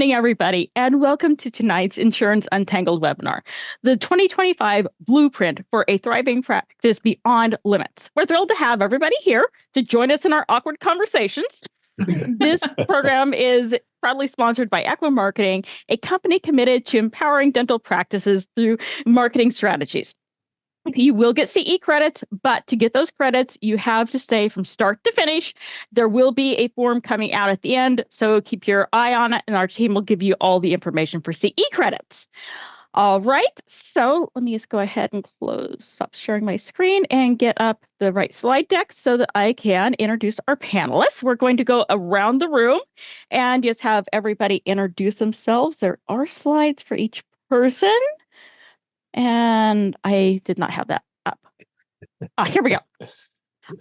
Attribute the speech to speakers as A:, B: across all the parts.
A: morning, everybody, and welcome to tonight's Insurance Untangled webinar, the 2025 Blueprint for a Thriving Practice Beyond Limits. We're thrilled to have everybody here to join us in our awkward conversations. This program is proudly sponsored by Aqua Marketing, a company committed to empowering dental practices through marketing strategies. You will get CE credits, but to get those credits, you have to stay from start to finish. There will be a form coming out at the end, so keep your eye on it, and our team will give you all the information for CE credits. All right, so let me just go ahead and stop sharing my screen and get up the right slide deck so that I can introduce our panelists. We're going to go around the room and just have everybody introduce themselves. There are slides for each person. And I did not have that up. Here we go.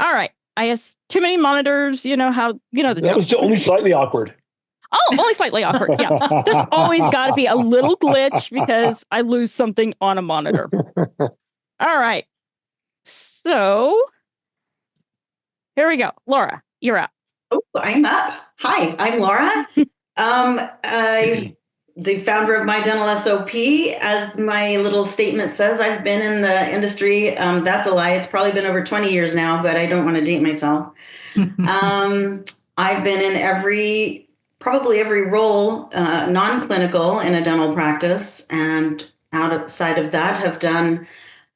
A: All right. I have too many monitors. You know how, the
B: That was only slightly awkward.
A: Oh, only slightly awkward. Yeah. There's always got to be a little glitch because I lose something on a monitor. All right. So here we go. Laura, you're up.
C: Oh, I'm up. Hi, I'm Laura. I'm the founder of My Dental SOP. As my little statement says, I've been in the industry. That's a lie. It's probably been over 20 years now, but I don't want to date myself. I've been in probably every role, non-clinical in a dental practice, and outside of that have done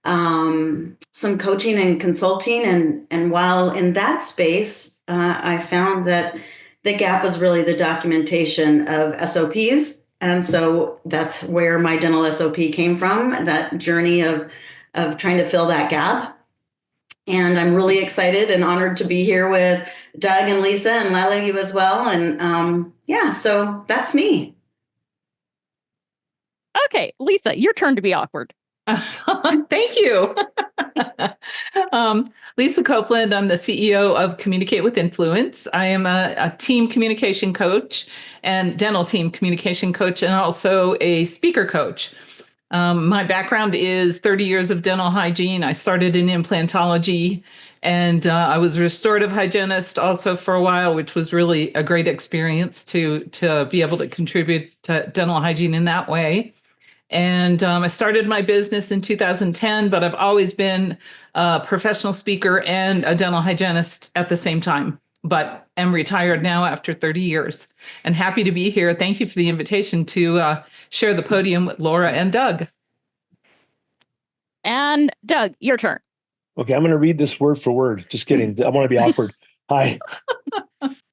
C: some coaching and consulting. And while in that space, I found that the gap was really the documentation of SOPs. And so that's where My Dental SOP came from, that journey of trying to fill that gap. And I'm really excited and honored to be here with Doug and Lisa and Lila, you as well. And so that's me.
A: Okay, Lisa, your turn to be awkward.
D: Thank you. Lisa Copeland, I'm the CEO of Communicate with Influence. I am a team communication coach and dental team communication coach, and also a speaker coach. My background is 30 years of dental hygiene. I started in implantology, and I was a restorative hygienist also for a while, which was really a great experience to be able to contribute to dental hygiene in that way. And I started my business in 2010, but I've always been a professional speaker and a dental hygienist at the same time, but am retired now after 30 years and happy to be here. Thank you for the invitation to share the podium with Laura and Doug.
A: And Doug, your turn.
B: Okay, I'm going to read this word for word. Just kidding. I want to be awkward. Hi.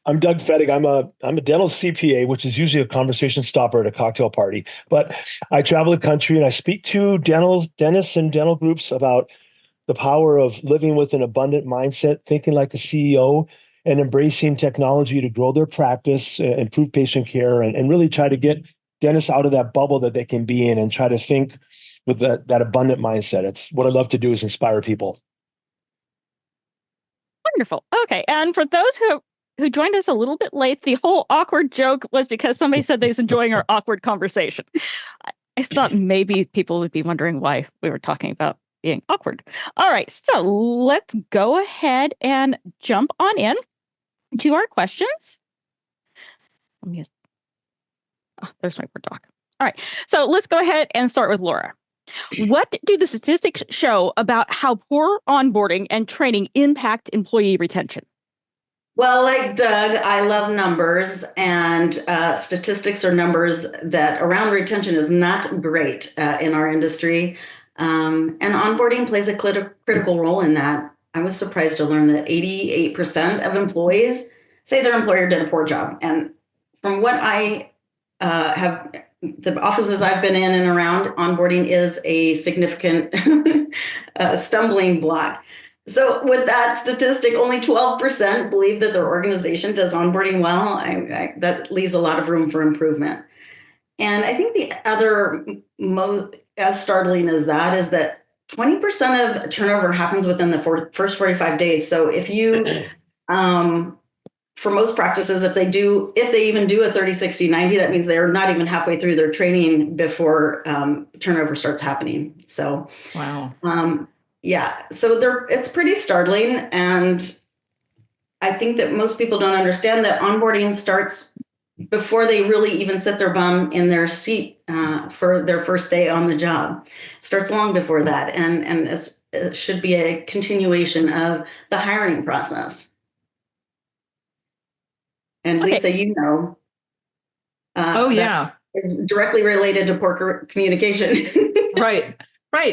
B: I'm Doug Fettig. I'm a dental CPA, which is usually a conversation stopper at a cocktail party. But I travel the country and I speak to dentists and dental groups about the power of living with an abundant mindset, thinking like a CEO, and embracing technology to grow their practice, improve patient care, and really try to get dentists out of that bubble that they can be in and try to think with that abundant mindset. It's what I love to do, is inspire people.
A: Wonderful. Okay, and for those who joined us a little bit late, the whole awkward joke was because somebody said they was enjoying our awkward conversation. I thought maybe people would be wondering why we were talking about being awkward. All right, so let's go ahead and jump on in to our questions. Let me there's my Word doc. All right, so let's go ahead and start with Laura. What do the statistics show about how poor onboarding and training impact employee retention?
C: Well, like Doug, I love numbers, and statistics are numbers that around retention is not great in our industry. And onboarding plays a critical role in that. I was surprised to learn that 88% of employees say their employer did a poor job. And from what I the offices I've been in and around, onboarding is a significant stumbling block. So with that statistic, only 12% believe that their organization does onboarding well. That leaves a lot of room for improvement. And I think the other most as startling as that is that 20% of turnover happens within the first 45 days. So if you, for most practices, if they even do a 30, 60, 90, that means they're not even halfway through their training before turnover starts happening. So,
D: wow.
C: So it's pretty startling. And I think that most people don't understand that onboarding starts before they really even set their bum in their seat for their first day on the job. It starts long before that, and it should be a continuation of the hiring process. And
A: Okay.
C: Lisa, you know,
D: yeah,
C: is directly related to poor communication.
D: right.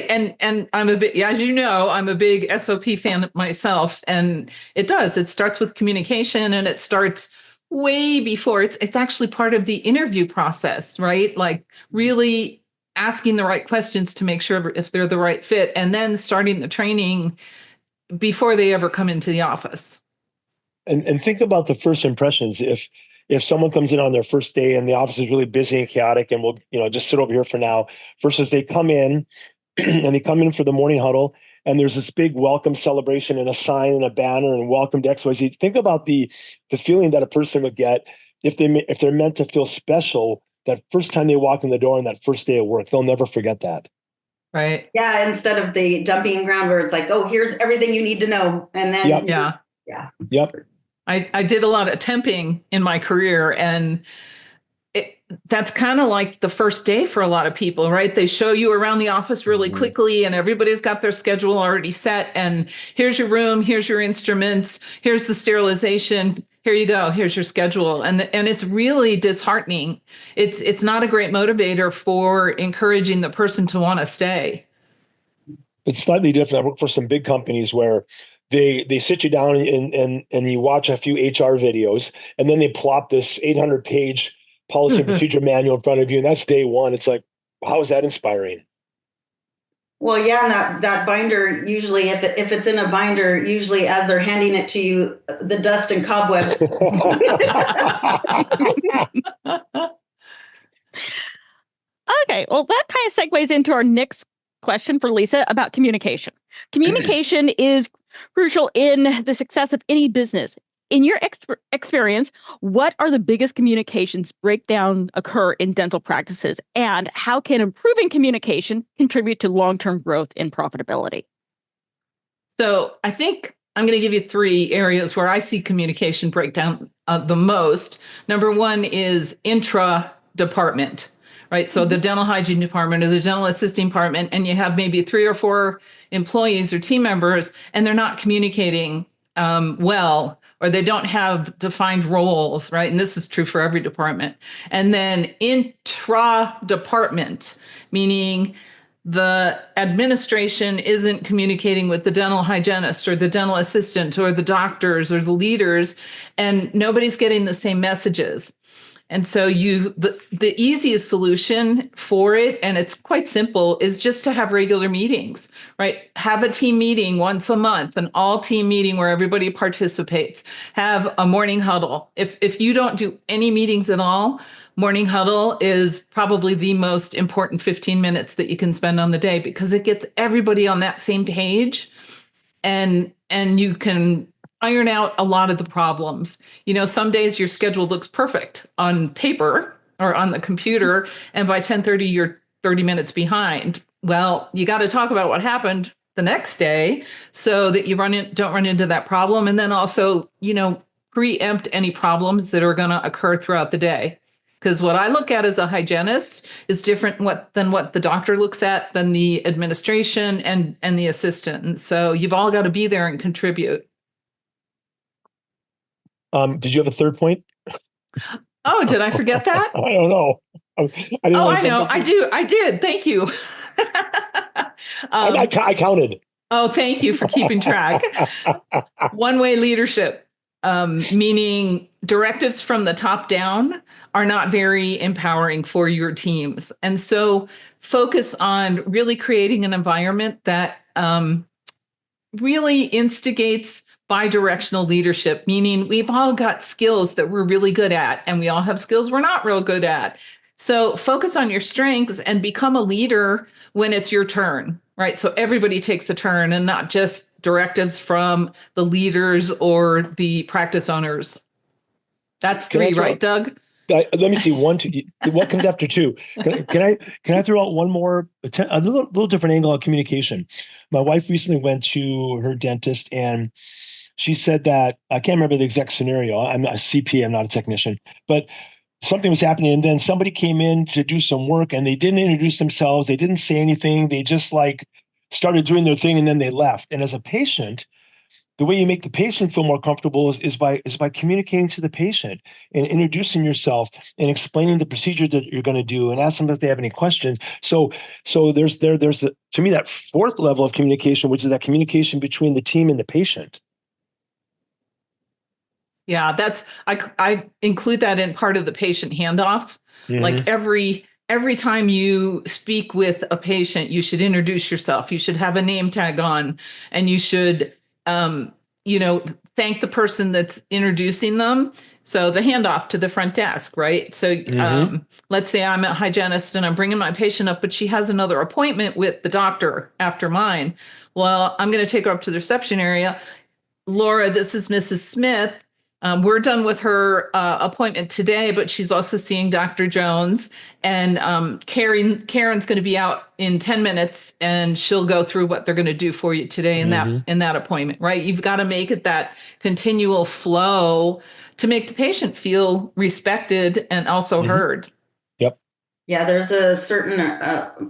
D: And I'm a bit, as you know, I'm a big SOP fan myself, and it starts with communication, and it starts way before it's actually part of the interview process, right? Like really asking the right questions to make sure if they're the right fit, and then starting the training before they ever come into the office.
B: And think about the first impressions. If someone comes in on their first day and the office is really busy and chaotic, and we'll just sit over here for now, versus they come in and they come in for the morning huddle, and there's this big welcome celebration and a sign and a banner and welcome to XYZ. Think about the feeling that a person would get if they're meant to feel special that first time they walk in the door on that first day of work. They'll never forget that.
D: Right.
C: Yeah, instead of the dumping ground where it's like, oh, here's everything you need to know. And then
B: Yep.
D: I did a lot of temping in my career, and that's kind of like the first day for a lot of people, right? They show you around the office really quickly, and everybody's got their schedule already set. And here's your room, here's your instruments, here's the sterilization. Here you go. Here's your schedule. And it's really disheartening. It's not a great motivator for encouraging the person to want to stay.
B: It's slightly different. I work for some big companies where they sit you down and you watch a few HR videos, and then they plop this 800-page policy and procedure manual in front of you, and that's day one. It's like, how is that inspiring?
C: Well, yeah, and that binder, usually if it's in a binder, usually as they're handing it to you, the dust and cobwebs.
A: Okay, well, that kind of segues into our next question for Lisa about communication. Communication is crucial in the success of any business. In your experience, what are the biggest communications breakdown occur in dental practices, and how can improving communication contribute to long-term growth and profitability?
D: So I think I'm going to give you 3 areas where I see communication breakdown the most. Number 1 is intra-department, right? So the dental hygiene department or the dental assisting department, and you have maybe 3 or 4 employees or team members, and they're not communicating well, or they don't have defined roles, right? And this is true for every department. And then intra-department, meaning the administration isn't communicating with the dental hygienist or the dental assistant or the doctors or the leaders, and nobody's getting the same messages. And so the easiest solution for it, and it's quite simple, is just to have regular meetings, right? Have a team meeting once a month, an all team meeting where everybody participates. Have a morning huddle. If you don't do any meetings at all, morning huddle is probably the most important 15 minutes that you can spend on the day, because it gets everybody on that same page, and you can iron out a lot of the problems. You know, some days your schedule looks perfect on paper or on the computer, and by 10:30 you're 30 minutes behind. Well, you got to talk about what happened the next day so that you don't run into that problem, and then also, preempt any problems that are going to occur throughout the day. Because what I look at as a hygienist is different than what the doctor looks at, than the administration and the assistant. And so you've all got to be there and contribute.
B: Did you have a third point?
D: Oh, did I forget that?
B: I don't know.
D: I know. I did. Thank you.
B: I counted.
D: Oh, thank you for keeping track. One-way leadership, meaning directives from the top down are not very empowering for your teams. And so focus on really creating an environment that really instigates bi-directional leadership, meaning we've all got skills that we're really good at, and we all have skills we're not real good at. So focus on your strengths and become a leader when it's your turn, right? So everybody takes a turn, and not just directives from the leaders or the practice owners. That's 3, right, Doug?
B: Let me see. 1, 2. What comes after 2? Can I throw out one more, a little different angle on communication? My wife recently went to her dentist, and she said that, I can't remember the exact scenario. I'm a CPA, I'm not a technician, but something was happening, and then somebody came in to do some work, and they didn't introduce themselves. They didn't say anything. They just like started doing their thing, and then they left. And as a patient, the way you make the patient feel more comfortable is by communicating to the patient and introducing yourself and explaining the procedure that you're going to do and ask them if they have any questions. So there's to me that fourth level of communication, which is that communication between the team and the patient.
D: Yeah, I include that in part of the patient handoff.
B: Mm-hmm.
D: Like every time you speak with a patient, you should introduce yourself. You should have a name tag on, and you should thank the person that's introducing them. So the handoff to the front desk, right? So let's say I'm a hygienist and I'm bringing my patient up, but she has another appointment with the doctor after mine. Well, I'm going to take her up to the reception area. Laura, this is Mrs. Smith. We're done with her appointment today, but she's also seeing Dr. Jones, and Karen's going to be out in 10 minutes, and she'll go through what they're going to do for you today in that appointment, right? You've got to make it that continual flow to make the patient feel respected and also heard.
B: Yep.
C: Yeah, there's a certain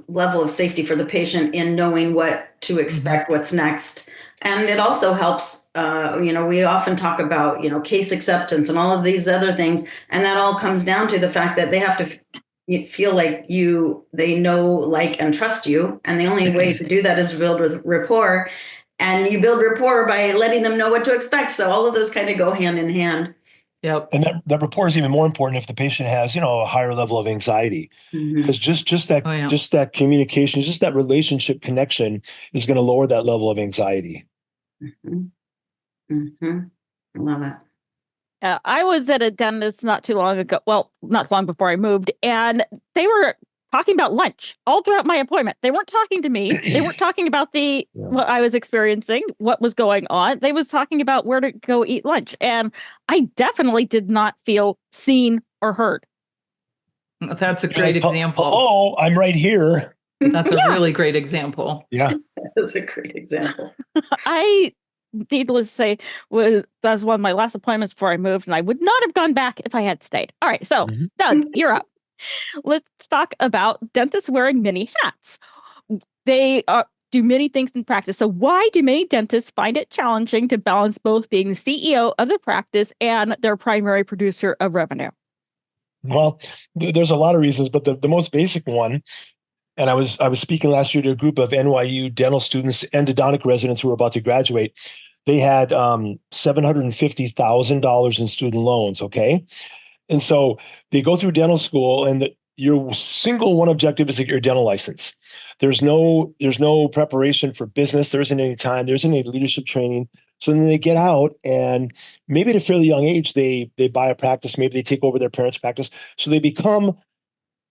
C: level of safety for the patient in knowing what to expect, what's next. And it also helps, we often talk about, case acceptance and all of these other things. And that all comes down to the fact that they have to feel like they know, like, and trust you. And the only way to do that is to build rapport. And you build rapport by letting them know what to expect. So all of those kind of go hand in hand.
D: Yep.
B: And that rapport is even more important if the patient has, a higher level of anxiety, because just that communication, just that relationship connection is going to lower that level of anxiety.
C: Love it.
A: I was at a dentist not too long ago. Well, not long before I moved, and they were talking about lunch all throughout my appointment. They weren't talking to me. They weren't talking about what I was experiencing, what was going on. They was talking about where to go eat lunch. And I definitely did not feel seen or heard.
D: That's a great example.
B: Oh, I'm right here.
D: That's a really great example.
B: Yeah.
C: That's a great example.
A: Needless to say, that was one of my last appointments before I moved, and I would not have gone back if I had stayed. All right. So, Doug, you're up. Let's talk about dentists wearing many hats. They do many things in practice. So why do many dentists find it challenging to balance both being the CEO of the practice and their primary producer of revenue?
B: Well, there's a lot of reasons, but the most basic one, and I was speaking last year to a group of NYU dental students, endodontic residents who were about to graduate. They had $750,000 in student loans, okay? And so they go through dental school, and your single one objective is to get your dental license. There's no preparation for business. There isn't any time. There isn't any leadership training. So then they get out, and maybe at a fairly young age, they buy a practice. Maybe they take over their parents' practice. So they become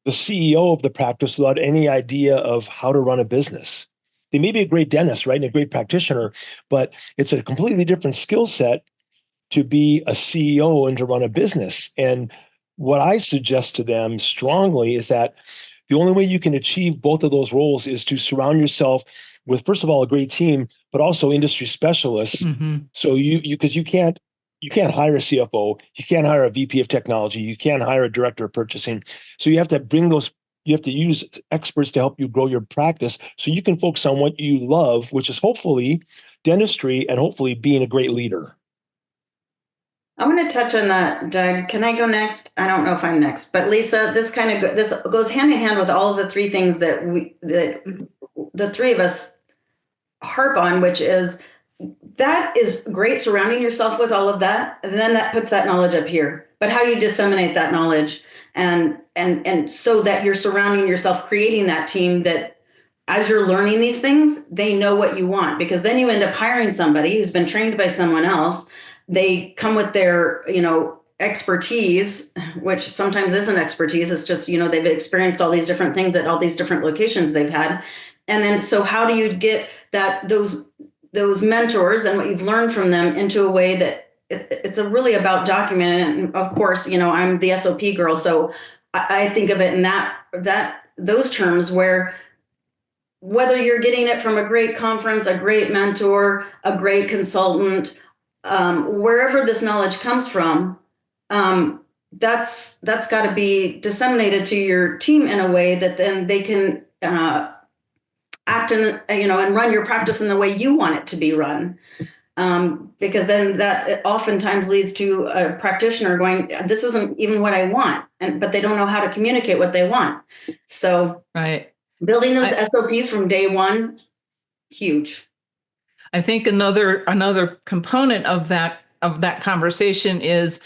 B: the CEO of the practice without any idea of how to run a business. They may be a great dentist, right, and a great practitioner, but it's a completely different skill set to be a CEO and to run a business. And what I suggest to them strongly is that the only way you can achieve both of those roles is to surround yourself with, first of all, a great team, but also industry specialists. So because you can't hire a CFO, you can't hire a VP of technology, you can't hire a director of purchasing. So you have to you have to use experts to help you grow your practice so you can focus on what you love, which is hopefully dentistry and hopefully being a great leader.
C: I want to touch on that, Doug. Can I go next? I don't know if I'm next, but Lisa, this goes hand in hand with all of the three things that the three of us harp on, which is that is great, surrounding yourself with all of that, and then that puts that knowledge up here. But how you disseminate that knowledge and so that you're surrounding yourself, creating that team that as you're learning these things, they know what you want, because then you end up hiring somebody who's been trained by someone else. They come with their, expertise, which sometimes isn't expertise. It's just, they've experienced all these different things at all these different locations they've had. And then, so how do you get those mentors and what you've learned from them into a way that it's really about documenting? And of course, I'm the SOP girl. So I think of it in those terms, where whether you're getting it from a great conference, a great mentor, a great consultant, wherever this knowledge comes from, that's got to be disseminated to your team in a way that then they can act in, and run your practice in the way you want it to be run. Because then that oftentimes leads to a practitioner going, this isn't even what I want, but they don't know how to communicate what they want. So
D: right.
C: Building those SOPs from day one, huge.
D: I think another component of that conversation is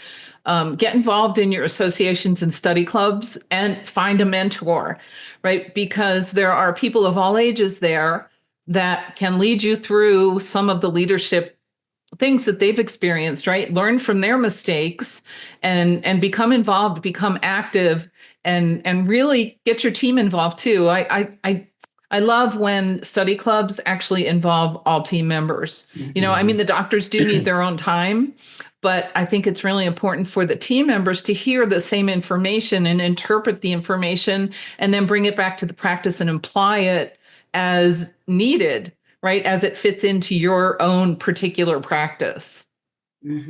D: get involved in your associations and study clubs and find a mentor, right? Because there are people of all ages there that can lead you through some of the leadership things that they've experienced, right? Learn from their mistakes and become involved, become active, and really get your team involved too. I love when study clubs actually involve all team members. I mean, the doctors do need their own time, but I think it's really important for the team members to hear the same information and interpret the information and then bring it back to the practice and apply it as needed, right? As it fits into your own particular practice.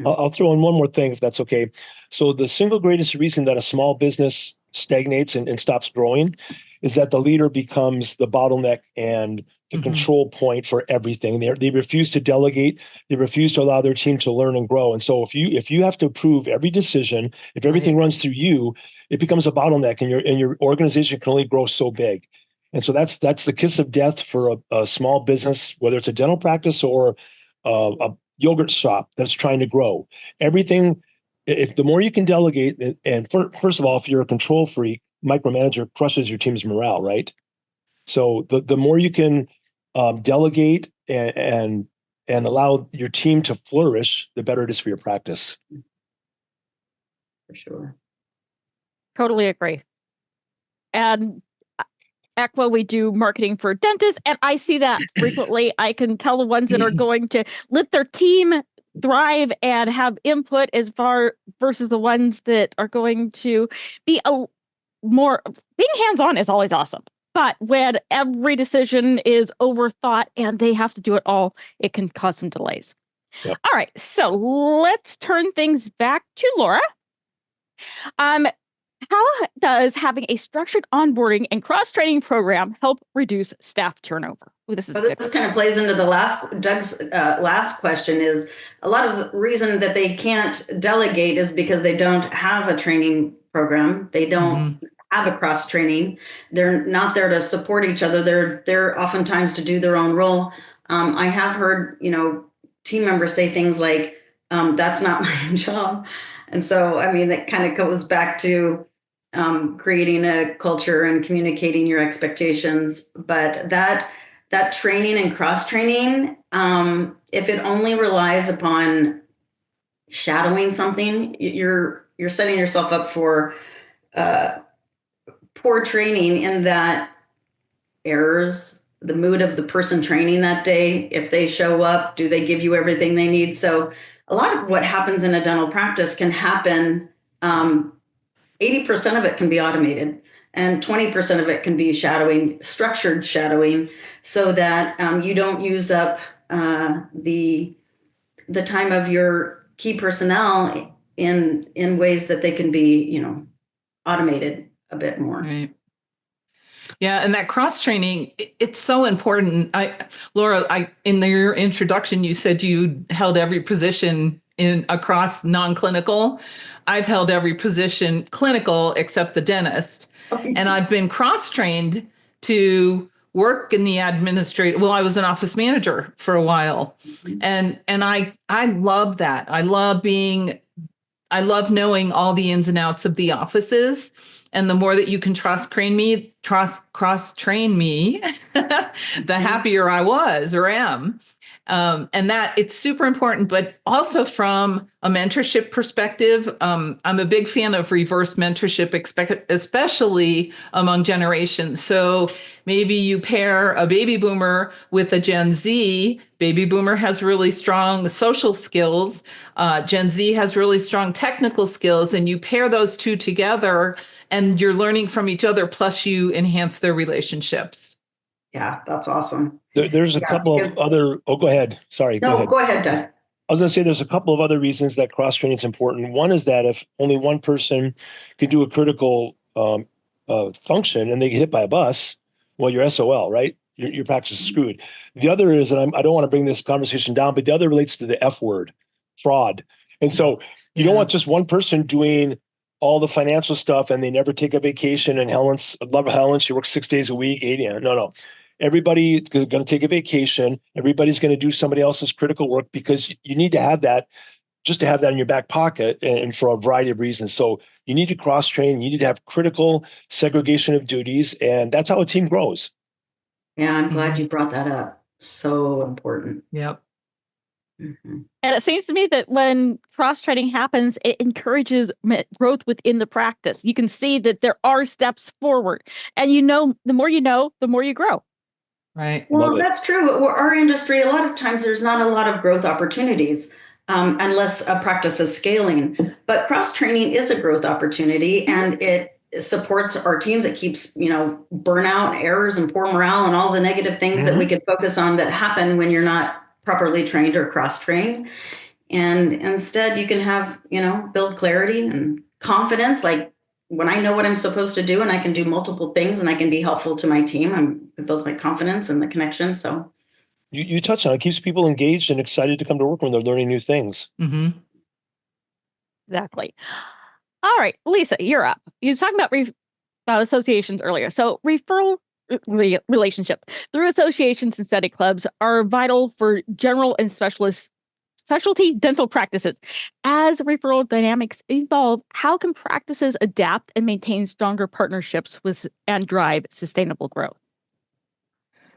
B: I'll throw in one more thing, if that's okay. So the single greatest reason that a small business stagnates and stops growing is that the leader becomes the bottleneck and the control point for everything. They refuse to delegate. They refuse to allow their team to learn and grow. And so if you have to approve every decision, if everything runs through you, it becomes a bottleneck, and your organization can only grow so big. And so that's the kiss of death for a small business, whether it's a dental practice or a yogurt shop that's trying to grow. Everything, if the more you can delegate, and first of all, if you're a control freak, micromanager crushes your team's morale, right? So the more you can delegate and allow your team to flourish, the better it is for your practice.
C: For sure.
A: Totally agree. And Aqua, we do marketing for dentists, and I see that frequently. I can tell the ones that are going to let their team thrive and have input as far versus the ones that are going to be being hands-on is always awesome. But when every decision is overthought and they have to do it all, it can cause some delays. Yep. All right, so let's turn things back to Laura. How does having a structured onboarding and cross-training program help reduce staff turnover? This
C: kind of plays into Doug's last question. Is a lot of the reason that they can't delegate is because they don't have a training program. They don't have a cross-training. They're not there to support each other. They're there oftentimes to do their own role. I have heard, team members say things like, that's not my job. And so, I mean, that kind of goes back to creating a culture and communicating your expectations. But that training and cross-training, if it only relies upon shadowing something, you're setting yourself up for poor training in that errors, the mood of the person training that day. If they show up, do they give you everything they need? So a lot of what happens in a dental practice can happen. 80% of it can be automated, and 20% of it can be structured shadowing, so that you don't use up the time of your key personnel in ways that they can be, automated a bit more.
D: Right. Yeah, and that cross training, it's so important. Laura, in your introduction, you said you held every position across non-clinical. I've held every position clinical except the dentist. Okay. And I've been cross-trained to work in the administrative. Well, I was an office manager for a while. And I love that. I love knowing all the ins and outs of the offices. And the more that you can cross-train me, the happier I was or am. And that it's super important, but also from a mentorship perspective, I'm a big fan of reverse mentorship, especially among generations. So maybe you pair a baby boomer with a Gen Z. Baby boomer has really strong social skills. Gen Z has really strong technical skills, and you pair those two together and you're learning from each other, plus you enhance their relationships.
C: Yeah, that's awesome.
B: There's a couple of other. Oh, go ahead. Sorry.
C: No, go ahead, Doug.
B: I was going to say there's a couple of other reasons that cross-training is important. One is that if only one person can do a critical function and they get hit by a bus, well, you're SOL, right? Your practice is screwed. The other is, and I don't want to bring this conversation down, but the other relates to the F word, fraud. And so you don't want just one person doing all the financial stuff and they never take a vacation. And I love Helen, she works 6 days a week, 80. No. Everybody's going to take a vacation. Everybody's going to do somebody else's critical work because you need to have that, just to have that in your back pocket and for a variety of reasons. So you need to cross-train. You need to have critical segregation of duties. And that's how a team grows.
C: Yeah, I'm glad you brought that up. So important.
D: Yep.
A: And it seems to me that when cross-training happens, it encourages growth within the practice. You can see that there are steps forward. And the more you know, the more you grow.
D: Right.
C: Well, that's true. Our industry, a lot of times there's not a lot of growth opportunities unless a practice is scaling. But cross-training is a growth opportunity, and it supports our teams. It keeps, burnout, errors, and poor morale, and all the negative things that we could focus on that happen when you're not properly trained or cross-trained. And instead, you can have, build clarity and confidence, like when I know what I'm supposed to do and I can do multiple things and I can be helpful to my team, it builds my confidence and the connection. So
B: you touched on it. It keeps people engaged and excited to come to work when they're learning new things.
D: Mm-hmm.
A: Exactly. All right, Lisa, you're up. You were talking about associations earlier. So referral relationship through associations and study clubs are vital for general and specialty dental practices. As referral dynamics evolve, how can practices adapt and maintain stronger partnerships and drive sustainable growth?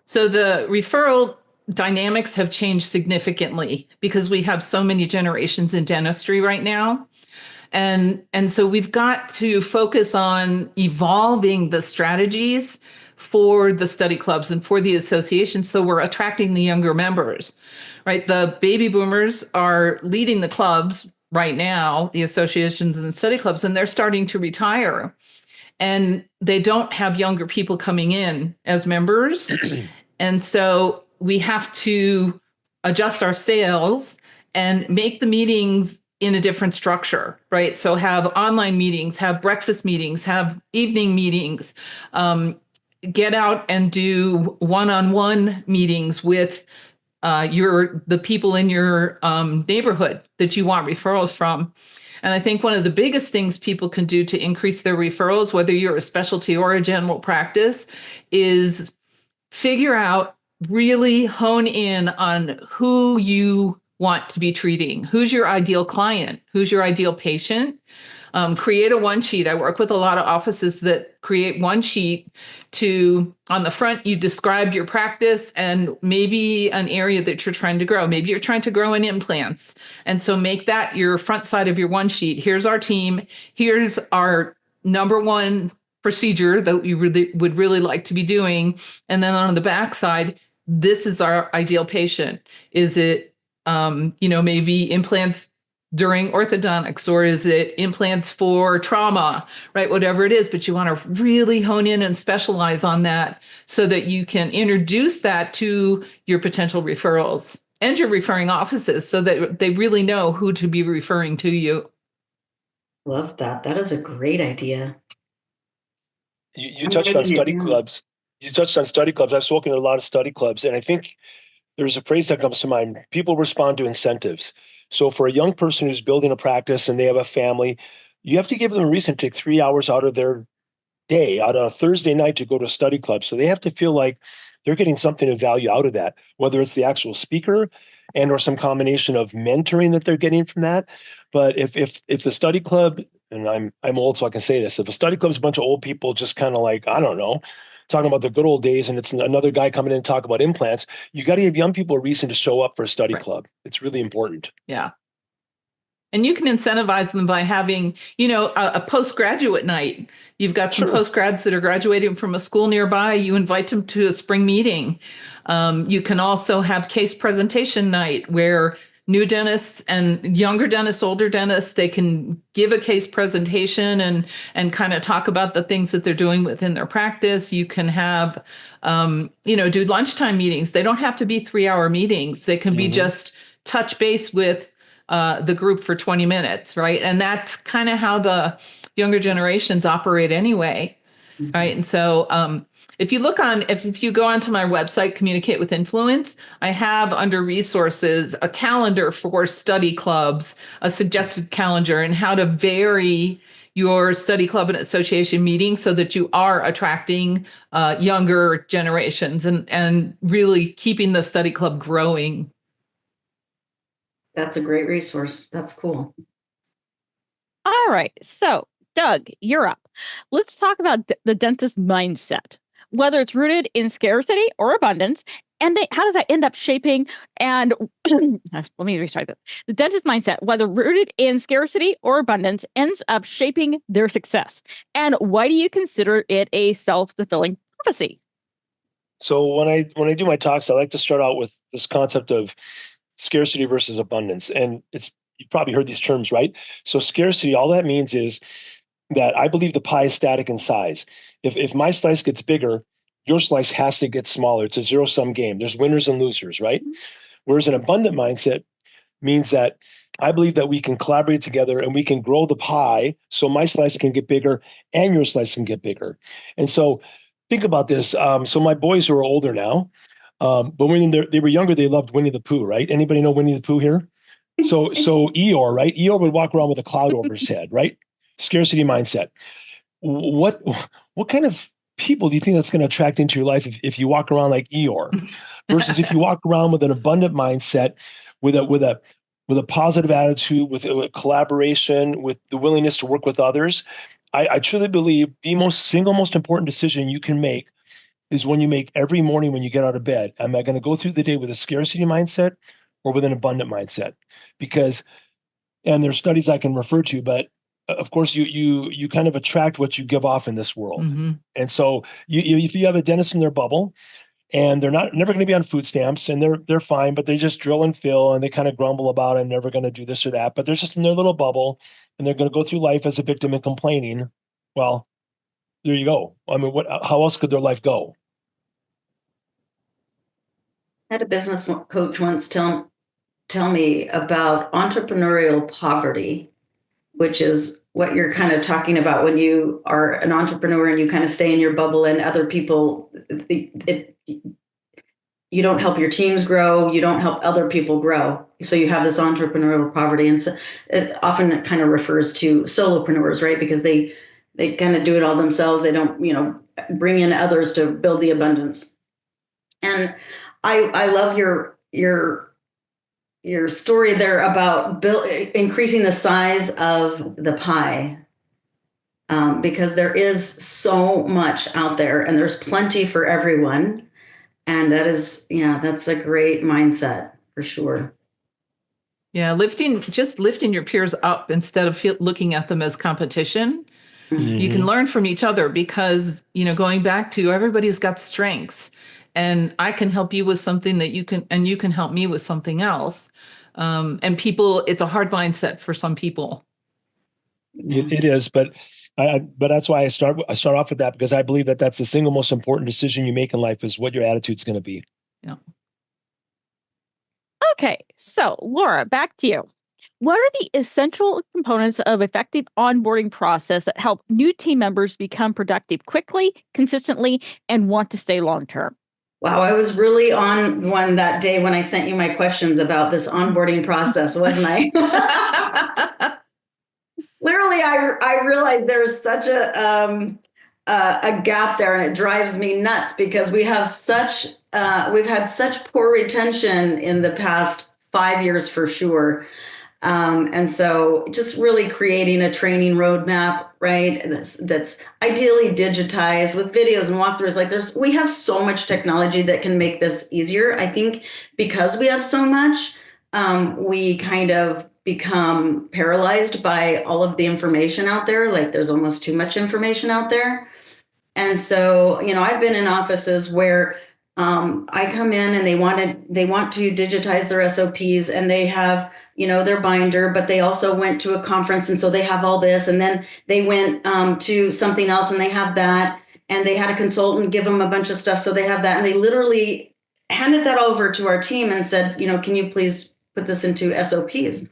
D: So the referral dynamics have changed significantly because we have so many generations in dentistry right now. And so we've got to focus on evolving the strategies for the study clubs and for the associations, so we're attracting the younger members, right? The baby boomers are leading the clubs right now, the associations and the study clubs, and they're starting to retire. And they don't have younger people coming in as members. And so we have to adjust our sales and make the meetings in a different structure, right? So have online meetings, have breakfast meetings, have evening meetings, get out and do one-on-one meetings with the people in your neighborhood that you want referrals from. And I think one of the biggest things people can do to increase their referrals, whether you're a specialty or a general practice, is figure out, really hone in on who you want to be treating. Who's your ideal client? Who's your ideal patient? Create a one sheet. I work with a lot of offices that create one sheet on the front, you describe your practice and maybe an area that you're trying to grow. Maybe you're trying to grow in implants. And so make that your front side of your one sheet. Here's our team. Here's our number one procedure that we would really like to be doing. And then on the back side, this is our ideal patient. Is it maybe implants during orthodontics, or is it implants for trauma, right? Whatever it is, but you want to really hone in and specialize on that so that you can introduce that to your potential referrals and your referring offices so that they really know who to be referring to you.
C: Love that. That is a great idea.
B: You touched on study clubs. You touched on study clubs. I've spoken to a lot of study clubs, and I think there's a phrase that comes to mind. People respond to incentives. So for a young person who's building a practice and they have a family, you have to give them a reason to take 3 hours out of their day, out on a Thursday night, to go to a study club. So they have to feel like they're getting something of value out of that, whether it's the actual speaker and or some combination of mentoring that they're getting from that. But if the study club, and I'm old, so I can say this, if a study club is a bunch of old people just kind of like, I don't know, talking about the good old days, and it's another guy coming in and talk about implants, you got to give young people a reason to show up for a study club. It's really important.
D: Yeah. And you can incentivize them by having, a postgraduate night. You've got some postgrads that are graduating from a school nearby. You invite them to a spring meeting. You can also have case presentation night where new dentists and younger dentists, older dentists, they can give a case presentation and kind of talk about the things that they're doing within their practice. You can have, do lunchtime meetings. They don't have to be 3-hour meetings. They can be just touch base with the group for 20 minutes, right? And that's kind of how the younger generations operate anyway, right? And so if you go onto my website, Communicate with Influence, I have under resources a calendar for study clubs, a suggested calendar, and how to vary your study club and association meetings so that you are attracting younger generations and really keeping the study club growing.
C: That's a great resource. That's cool.
A: All right. So, Doug, you're up. Let's talk about the dentist mindset, whether it's rooted in scarcity or abundance, and how does that end up shaping and let me restart this. The dentist mindset, whether rooted in scarcity or abundance, ends up shaping their success. And why do you consider it a self-fulfilling prophecy?
B: So when I do my talks, I like to start out with this concept of scarcity versus abundance. And you've probably heard these terms, right? So scarcity, all that means is that I believe the pie is static in size. If my slice gets bigger, your slice has to get smaller. It's a zero-sum game. There's winners and losers, right? Mm-hmm. Whereas an abundant mindset means that I believe that we can collaborate together and we can grow the pie so my slice can get bigger and your slice can get bigger. And so think about this. So my boys who are older now, but when they were younger, they loved Winnie the Pooh, right? Anybody know Winnie the Pooh here? So Eeyore, right? Eeyore would walk around with a cloud over his head, right? Scarcity mindset. What kind of people do you think that's going to attract into your life if you walk around like Eeyore versus if you walk around with an abundant mindset, with a positive attitude, with collaboration, with the willingness to work with others? I truly believe the single most important decision you can make is when you make every morning when you get out of bed. Am I going to go through the day with a scarcity mindset or with an abundant mindset? And there's studies I can refer to, but of course you kind of attract what you give off in this world. Mm-hmm. And so if you have a dentist in their bubble and they're never going to be on food stamps and they're fine, but they just drill and fill and they kind of grumble about it, I'm never going to do this or that, but they're just in their little bubble and they're going to go through life as a victim and complaining. Well, there you go. I mean, how else could their life go?
C: I had a business coach once tell me about entrepreneurial poverty, which is what you're kind of talking about when you are an entrepreneur and you kind of stay in your bubble and other people, you don't help your teams grow, you don't help other people grow. So you have this entrepreneurial poverty. And so it often kind of refers to solopreneurs, right? Because they kind of do it all themselves. They don't, bring in others to build the abundance. And I love your story there about increasing the size of the pie, because there is so much out there and there's plenty for everyone. And that's a great mindset for sure.
D: Yeah. Lifting your peers up instead of looking at them as competition. Mm-hmm. You can learn from each other because, going back to everybody's got strengths. And I can help you with something that you can help me with something else. And it's a hard mindset for some people.
B: It is, but that's why I start off with that, because I believe that that's the single most important decision you make in life is what your attitude's going to be.
D: Yeah.
A: Okay. So Laura, back to you. What are the essential components of effective onboarding process that help new team members become productive quickly, consistently, and want to stay long-term?
C: Wow, I was really on one that day when I sent you my questions about this onboarding process, wasn't I? Literally, I realized there is such a gap there, and it drives me nuts because we've had such poor retention in the past 5 years for sure. And so just really creating a training roadmap, right? That's ideally digitized with videos and walkthroughs. We have so much technology that can make this easier. I think because we have so much, we kind of become paralyzed by all of the information out there. Like there's almost too much information out there. And so, I've been in offices where I come in and they want to digitize their SOPs and they have, their binder, but they also went to a conference. And so they have all this, and then they went to something else and they have that, and they had a consultant give them a bunch of stuff. So they have that. And they literally handed that over to our team and said, can you please put this into SOPs.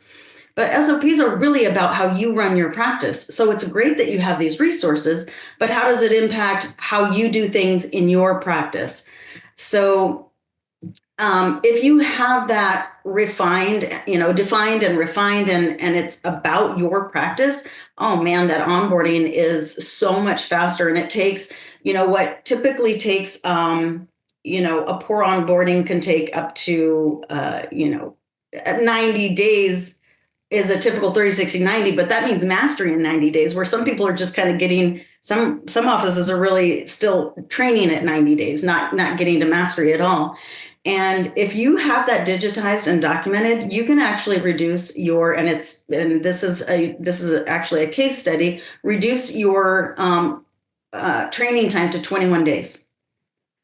C: But SOPs are really about how you run your practice. So it's great that you have these resources, but how does it impact how you do things in your practice? So if you have that refined, defined and refined, and it's about your practice, oh man, that onboarding is so much faster. And it takes, what typically takes, a poor onboarding can take up to, 90 days is a typical 30, 60, 90, but that means mastery in 90 days, where some people are just kind of getting, some offices are really still training at 90 days, not getting to mastery at all. And if you have that digitized and documented, you can actually reduce your, and this is actually a case study, reduce your training time to 21 days.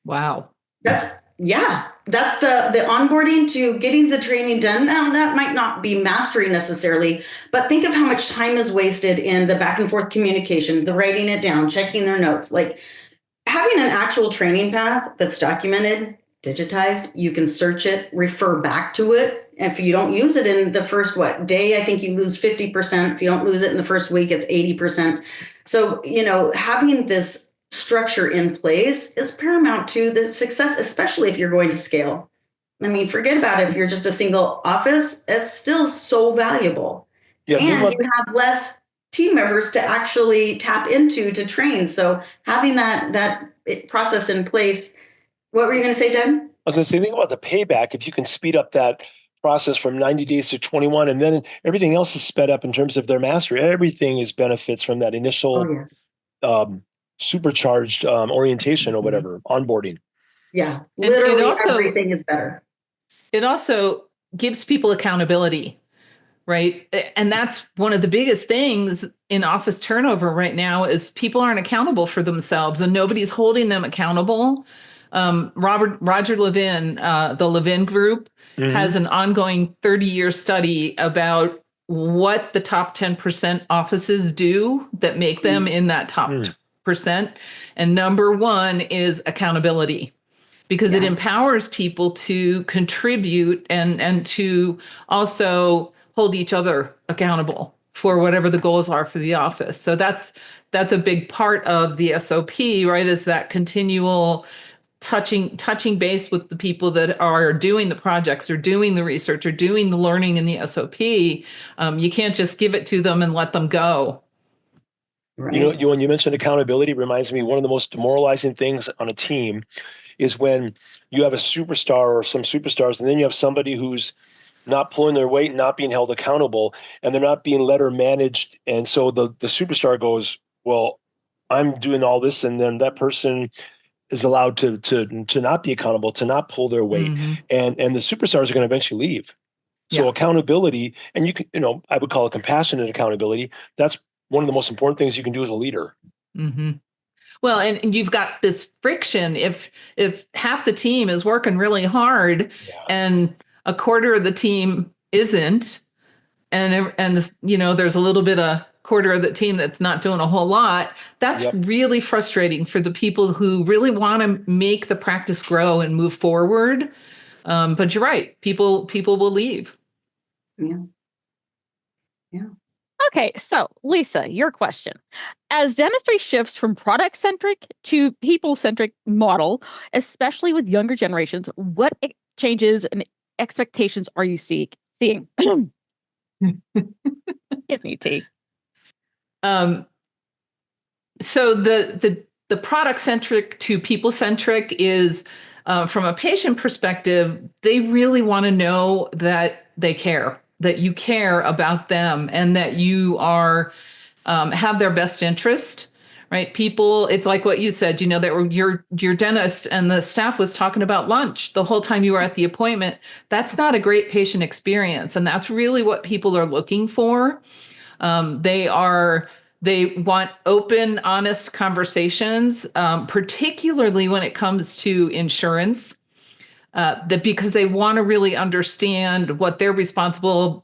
D: Wow.
C: That's the onboarding to getting the training done. Now that might not be mastery necessarily, but think of how much time is wasted in the back and forth communication, the writing it down, checking their notes. Like having an actual training path that's documented, digitized, you can search it, refer back to it. If you don't use it in the first day, I think you lose 50%. If you don't lose it in the first week, it's 80%. So, having this structure in place is paramount to the success, especially if you're going to scale. I mean, forget about it. If you're just a single office, it's still so valuable. Yeah, and you have less team members to actually tap into to train. So having that process in place. What were you going to say, Doug?
B: I was going to say, think about the payback. If you can speed up that process from 90 days to 21, and then everything else is sped up in terms of their mastery. Everything is benefits from that initial supercharged orientation or whatever, onboarding.
C: Yeah, literally everything is better.
D: It also gives people accountability, right? And that's one of the biggest things in office turnover right now is people aren't accountable for themselves and nobody's holding them accountable. Roger Levin, the Levin Group, has an ongoing 30-year study about what the top 10% offices do that make them in that top percent. And number one is accountability, because it empowers people to contribute and to also hold each other accountable for whatever the goals are for the office. So that's a big part of the SOP, right? Is that continual touching base with the people that are doing the projects or doing the research or doing the learning in the SOP. You can't just give it to them and let them go.
C: Right.
B: When you mentioned accountability, it reminds me one of the most demoralizing things on a team is when you have a superstar or some superstars, and then you have somebody who's not pulling their weight, not being held accountable, and they're not being led or managed. And so the superstar goes, well, I'm doing all this, and then that person is allowed to not be accountable, to not pull their weight, and the superstars are going to eventually leave. So accountability, and you can, I would call it compassionate accountability. That's one of the most important things you can do as a leader.
D: Well, and you've got this friction. If half the team is working really hard, and a quarter of the team isn't, and there's a little bit of quarter of the team that's not doing a whole lot, that's really frustrating for the people who really want to make the practice grow and move forward. But you're right, people will leave.
C: Yeah.
A: Okay, so Lisa, your question. As dentistry shifts from product-centric to people-centric model, especially with younger generations, what changes and expectations are you seeing? Gives me tea.
D: So the product-centric to people-centric is, from a patient perspective, they really want to know that they care, that you care about them, and that you are have their best interest, right? People, it's like what you said, that your dentist and the staff was talking about lunch the whole time you were at the appointment. That's not a great patient experience, and that's really what people are looking for. They want open, honest conversations, particularly when it comes to insurance, because they want to really understand what they're responsible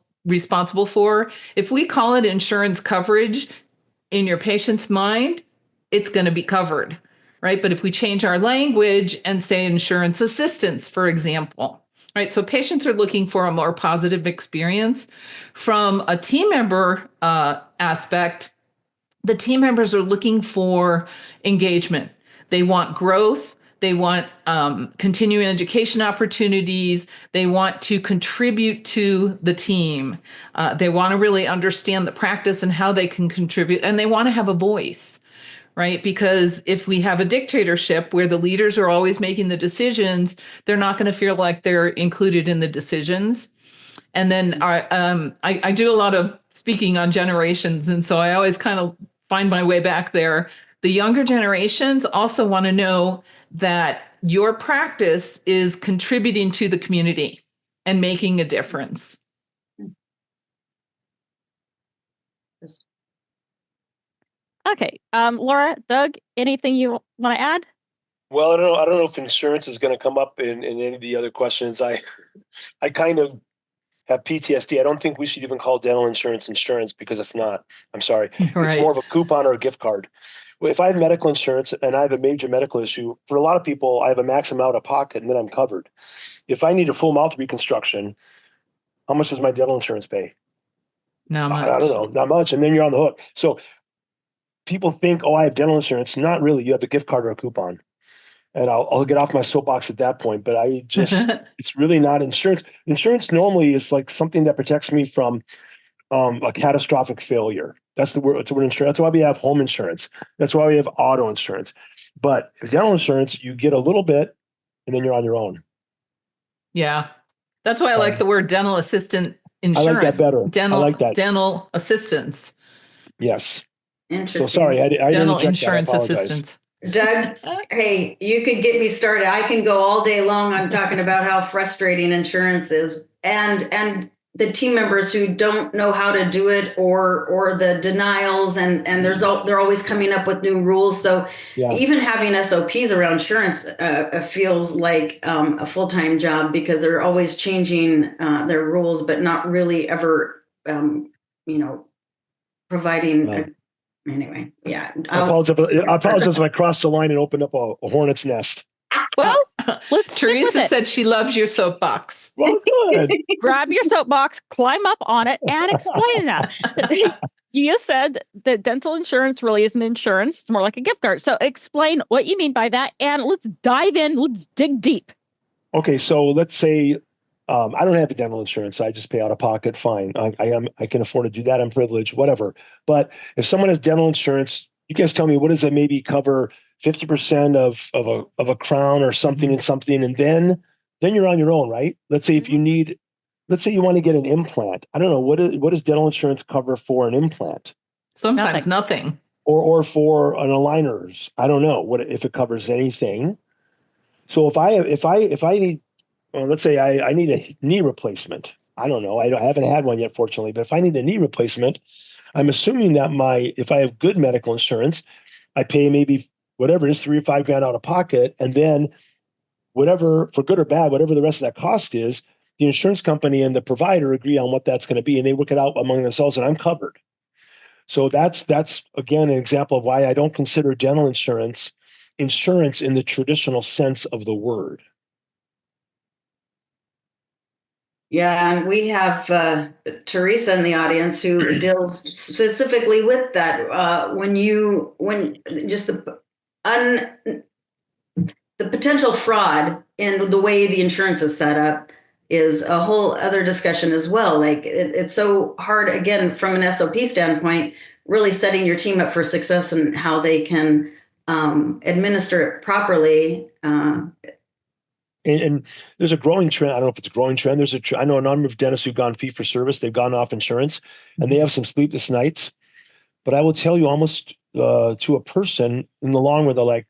D: for. If we call it insurance coverage, in your patient's mind, it's going to be covered, right? But if we change our language and say insurance assistance, for example, Right. So patients are looking for a more positive experience. From a team member aspect, the team members are looking for engagement. They want growth. They want continuing education opportunities. They want to contribute to the team. They want to really understand the practice and how they can contribute, and they want to have a voice, right? Because if we have a dictatorship where the leaders are always making the decisions, they're not going to feel like they're included in the decisions. And then I do a lot of speaking on generations, and so I always kind of find my way back there. The younger generations also want to know that your practice is contributing to the community and making a difference.
A: Okay. Laura, Doug, anything you want to add?
B: Well, I don't know if insurance is going to come up in any of the other questions. I kind of have PTSD. I don't think we should even call dental insurance because it's not. I'm sorry.
D: Right.
B: It's more of a coupon or a gift card. If I have medical insurance and I have a major medical issue, for a lot of people, I have a maximum out of pocket and then I'm covered. If I need a full mouth reconstruction, how much does my dental insurance pay?
D: Not much.
B: I don't know, not much. And then you're on the hook. So people think, oh, I have dental insurance. Not really. You have a gift card or a coupon. And I'll get off my soapbox at that point. But I just, it's really not insurance. Insurance normally is like something that protects me from a catastrophic failure. That's the word. It's the word insurance. That's why we have home insurance. That's why we have auto insurance. But dental insurance, you get a little bit, and then you're on your own.
D: Yeah, that's why I like the word dental assistant insurance.
B: I like that better.
D: Dental,
B: I like that.
D: Dental assistance.
B: Yes.
C: Interesting.
B: So sorry, I
D: dental
B: didn't
D: insurance assistance.
C: Doug, hey, you could get me started. I can go all day long on talking about how frustrating insurance is, and the team members who don't know how to do it, or the denials, and they're always coming up with new rules. So even having SOPs around insurance feels like a full-time job because they're always changing their rules, but not really ever, providing. Anyway, yeah.
B: I apologize if I crossed the line and opened up a hornet's nest.
A: Well, let's
D: Teresa said she loves your soapbox.
B: Well, good.
A: Grab your soapbox, climb up on it, and explain that. You said that dental insurance really isn't insurance. It's more like a gift card. So explain what you mean by that, and let's dive in. Let's dig deep.
B: Okay, so let's say I don't have a dental insurance. I just pay out of pocket. Fine. I can afford to do that. I'm privileged, whatever. But if someone has dental insurance, you guys tell me, what does that maybe cover 50% of a crown or something and something, and then you're on your own, right? Let's say if you need, let's say you want to get an implant. I don't know, what does dental insurance cover for an implant?
D: Sometimes nothing.
B: Or for an aligners. I don't know what if it covers anything. So if I need, well, let's say I need a knee replacement. I don't know. I haven't had one yet, fortunately. But if I need a knee replacement, I'm assuming that if I have good medical insurance, I pay maybe whatever it is, $3 or $5 grand out of pocket, and then whatever, for good or bad, whatever the rest of that cost is, the insurance company and the provider agree on what that's going to be, and they work it out among themselves, and I'm covered. So that's again an example of why I don't consider dental insurance in the traditional sense of the word.
C: Yeah, and we have Teresa in the audience who deals specifically with that. When just the potential fraud in the way the insurance is set up is a whole other discussion as well. Like it's so hard, again, from an SOP standpoint, really setting your team up for success and how they can administer it properly.
B: And there's a growing trend. I don't know if it's a growing trend. I know a number of dentists who've gone fee for service. They've gone off insurance, and they have some sleepless nights. But I will tell you, almost to a person, in the long run, they're like,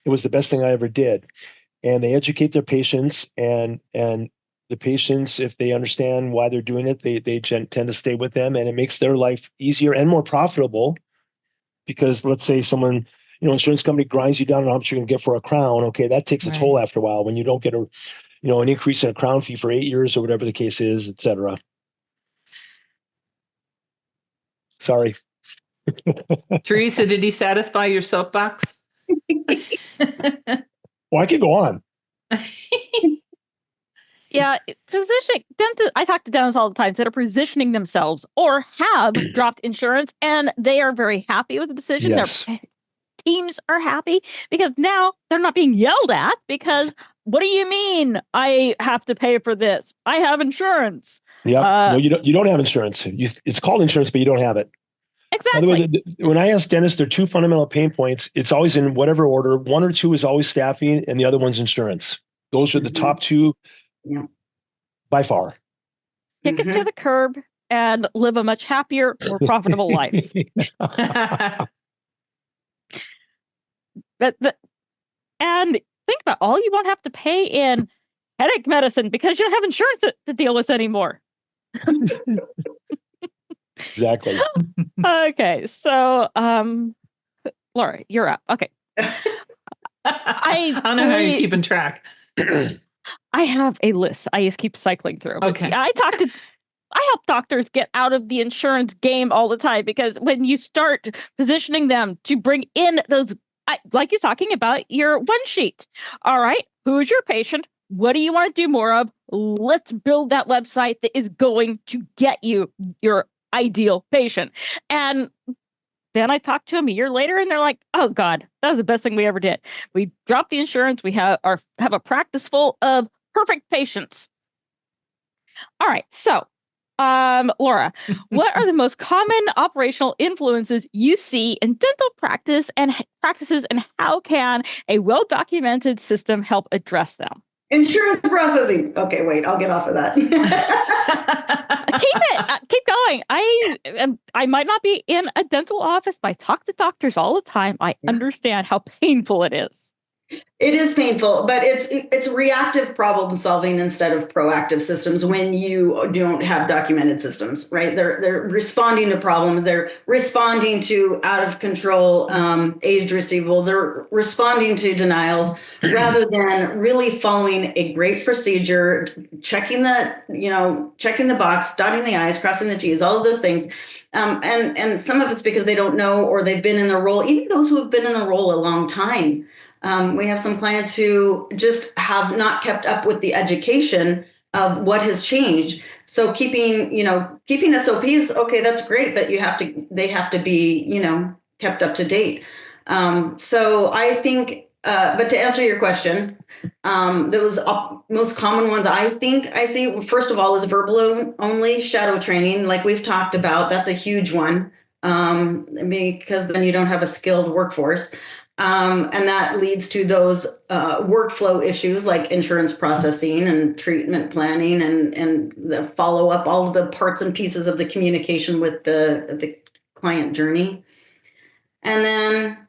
B: it was the best thing I ever did. And they educate their patients, and the patients, if they understand why they're doing it, they tend to stay with them, and it makes their life easier and more profitable. Because let's say someone, insurance company grinds you down on how much you're going to get for a crown. Okay, that takes a toll after a while when you don't get an increase in a crown fee for 8 years or whatever the case is, et cetera. Sorry.
D: Teresa, did he satisfy your soapbox?
B: Well, I could go on.
A: Yeah, positioning dentists. I talk to dentists all the time that are positioning themselves or have dropped insurance, and they are very happy with the decision.
B: Yes.
A: Their teams are happy because now they're not being yelled at because what do you mean I have to pay for this? I have insurance.
B: Yep. No, you don't have insurance. It's called insurance, but you don't have it. By the way,
A: Exactly.
B: when I ask dentists, there are two fundamental pain points. It's always in whatever order. One or two is always staffing, and the other one's insurance. Those are the top two by far.
A: Kick it to the curb and live a much happier, more profitable life. And think about all you won't have to pay in headache medicine because you don't have insurance to deal with anymore.
B: Exactly.
A: Okay, so Laura, you're up. Okay.
D: I don't know how you're keeping track.
A: I have a list I just keep cycling through.
D: Okay.
A: I help doctors get out of the insurance game all the time because when you start positioning them to bring in those, like you're talking about your one sheet. All right, who's your patient? What do you want to do more of? Let's build that website that is going to get you your ideal patient. And then I talked to them a year later and they're like, oh God, that was the best thing we ever did. We dropped the insurance. We have a practice full of perfect patients. All right. So, Laura, what are the most common operational influences you see in dental practices and how can a well-documented system help address them?
C: Insurance processing. Okay, wait, I'll get off of that.
A: Keep going. I might not be in a dental office, but I talk to doctors all the time. I understand how painful it is.
C: It is painful, but it's reactive problem solving instead of proactive systems when you don't have documented systems, right? They're responding to problems. They're responding to out of control aged receivables. They're responding to denials rather than really following a great procedure, checking the box, dotting the I's, crossing the T's, all of those things. And some of it's because they don't know or they've been in the role, even those who have been in the role a long time. We have some clients who just have not kept up with the education of what has changed. So keeping SOPs, okay, that's great, but they have to be, kept up to date. So I think, but to answer your question, those most common ones I think I see, first of all, is verbal only shadow training, like we've talked about. That's a huge one because then you don't have a skilled workforce. And that leads to those workflow issues like insurance processing and treatment planning and the follow-up, all of the parts and pieces of the communication with the client journey. And then,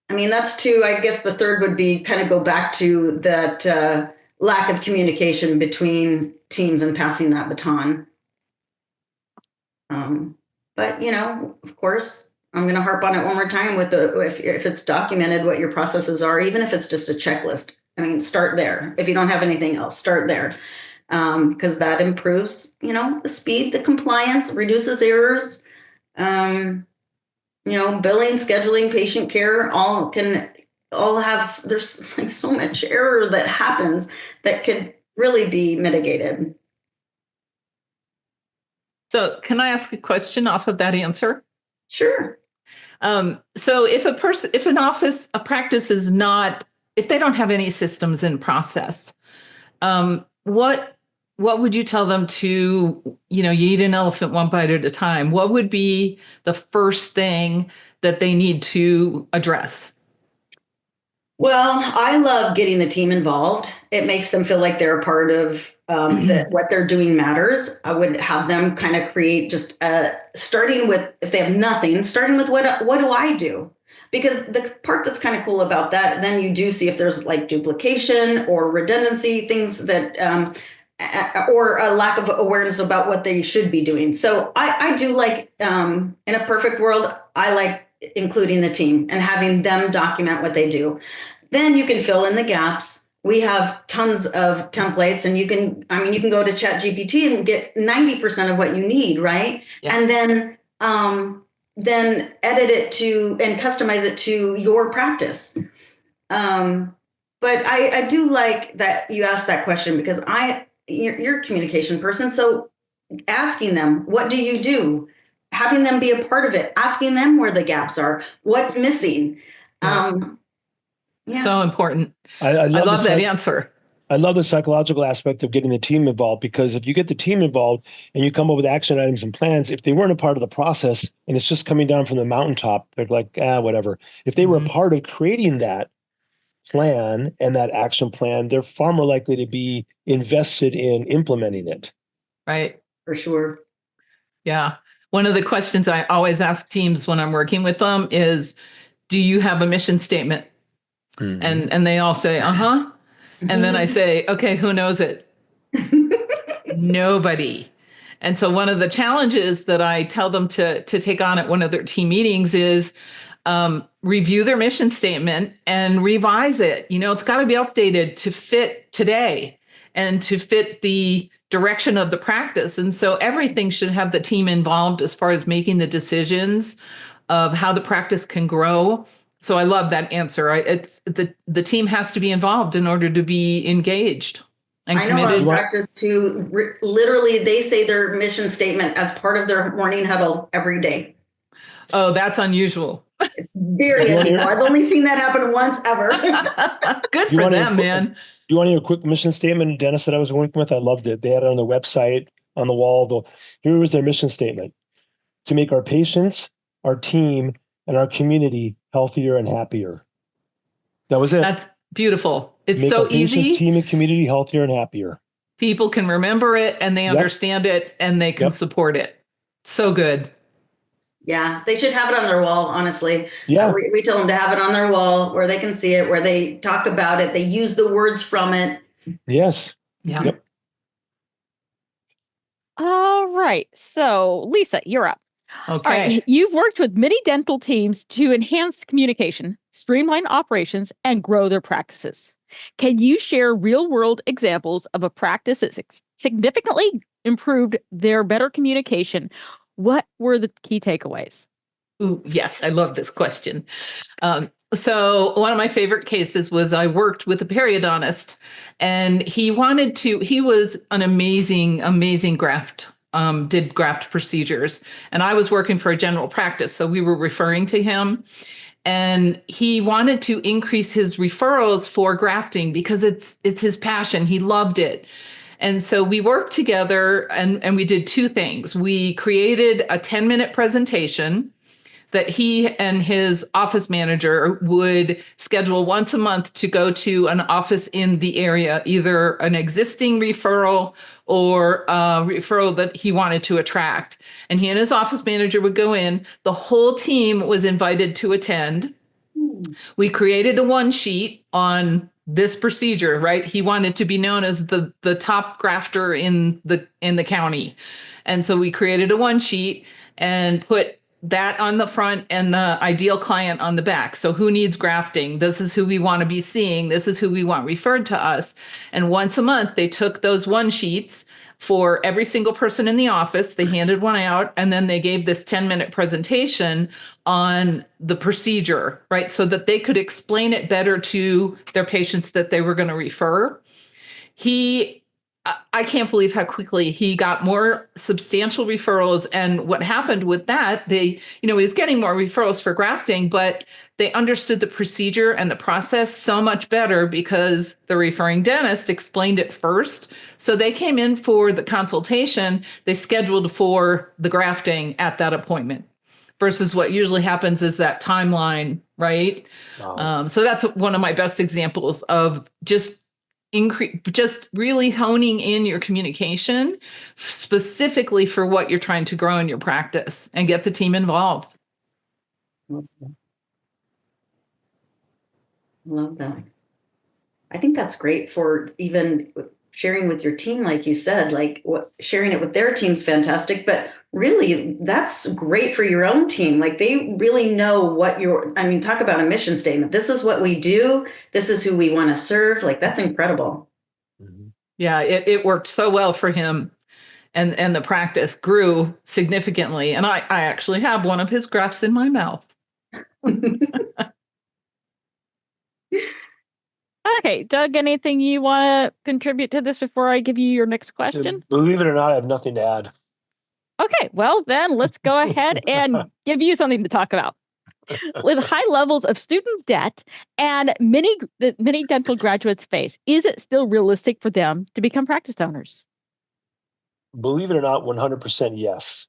C: that's two. I guess the third would be kind of go back to that lack of communication between teams and passing that baton. But, of course, I'm going to harp on it one more time with if it's documented what your processes are, even if it's just a checklist. Start there. If you don't have anything else, start there. Because that improves, the speed, the compliance, reduces errors, billing, scheduling, patient care, there's like so much error that happens that could really be mitigated.
D: So can I ask a question off of that answer?
C: Sure.
D: So if a practice is not, if they don't have any systems in process, what would you tell them to, you eat an elephant one bite at a time? What would be the first thing that they need to address?
C: Well, I love getting the team involved. It makes them feel like they're a part of that what they're doing matters. I would have them kind of create just starting with, if they have nothing, starting with what do I do? Because the part that's kind of cool about that, then you do see if there's like duplication or redundancy, things that, or a lack of awareness about what they should be doing. So I do like, in a perfect world, I like including the team and having them document what they do. Then you can fill in the gaps. We have tons of templates and you can go to ChatGPT and get 90% of what you need, right? Yeah. And then edit it and customize it to your practice. But But I do like that you asked that question because you're a communication person. So asking them, what do you do? Having them be a part of it, asking them where the gaps are, what's missing.
D: Yeah.
C: Yeah.
D: So important.
B: I
D: love that answer.
B: I love the psychological aspect of getting the team involved, because if you get the team involved and you come up with action items and plans, if they weren't a part of the process and it's just coming down from the mountaintop, they're like, whatever. If they were a part of creating that plan and that action plan, they're far more likely to be invested in implementing it.
D: Right.
C: For sure.
D: Yeah. One of the questions I always ask teams when I'm working with them is, do you have a mission statement? And they all say, uh-huh. And then I say, okay, who knows it? Nobody. And so one of the challenges that I tell them to take on at one of their team meetings is review their mission statement and revise it. It's got to be updated to fit today and to fit the direction of the practice. And so everything should have the team involved as far as making the decisions of how the practice can grow. So I love that answer. It's the team has to be involved in order to be engaged and committed.
C: I know a practice who literally they say their mission statement as part of their morning huddle every day.
D: Oh, that's unusual.
C: It's very unusual. I've only seen that happen once ever.
D: Good for them, man.
B: Do you want to hear a quick mission statement, Dennis, that I was working with? I loved it. They had it on their website, on the wall. Here was their mission statement: to make our patients, our team, and our community healthier and happier. That was it.
D: That's beautiful. It's
B: Make
D: so
B: our patients,
D: easy.
B: Team and community healthier and happier.
D: People can remember it and they understand it and they can support it. So good.
C: Yeah, they should have it on their wall, honestly.
B: Yeah.
C: We tell them to have it on their wall where they can see it, where they talk about it. They use the words from it.
B: Yes.
D: Yeah.
B: Yep.
A: All right. So, Lisa, you're up.
D: Okay.
A: All right. You've worked with many dental teams to enhance communication, streamline operations, and grow their practices. Can you share real-world examples of a practice that significantly improved their better communication? What were the key takeaways?
D: Ooh, yes, I love this question. So one of my favorite cases was I worked with a periodontist, and he was an amazing graft, did graft procedures. And I was working for a general practice, so we were referring to him. And he wanted to increase his referrals for grafting because it's his passion. He loved it. And so we worked together and we did two things. We created a 10-minute presentation that he and his office manager would schedule once a month to go to an office in the area, either an existing referral or a referral that he wanted to attract. And he and his office manager would go in. The whole team was invited to attend. We created a one sheet on this procedure, right? He wanted to be known as the top grafter in the county. And so we created a one sheet and put that on the front and the ideal client on the back. So who needs grafting? This is who we want to be seeing. This is who we want referred to us. And once a month, they took those one sheets for every single person in the office. They handed one out, and then they gave this 10-minute presentation on the procedure, right? So that they could explain it better to their patients that they were going to refer. I can't believe how quickly he got more substantial referrals. And what happened with that, he was getting more referrals for grafting, but they understood the procedure and the process so much better because the referring dentist explained it first. So they came in for the consultation, they scheduled for the grafting at that appointment versus what usually happens is that timeline, right? Wow. So that's one of my best examples of just really honing in your communication specifically for what you're trying to grow in your practice and get the team involved.
C: Love that. I think that's great for even sharing with your team, like you said, sharing it with their team's fantastic, but really that's great for your own team. Like they really know talk about a mission statement. This is what we do. This is who we want to serve. Like that's incredible.
D: Yeah, it worked so well for him, and the practice grew significantly. And I actually have one of his grafts in my mouth.
A: Okay, Doug, anything you want to contribute to this before I give you your next question?
B: Believe it or not, I have nothing to add.
A: Okay, well then let's go ahead and give you something to talk about. With high levels of student debt and many dental graduates face, is it still realistic for them to become practice owners?
B: Believe it or not, 100% yes.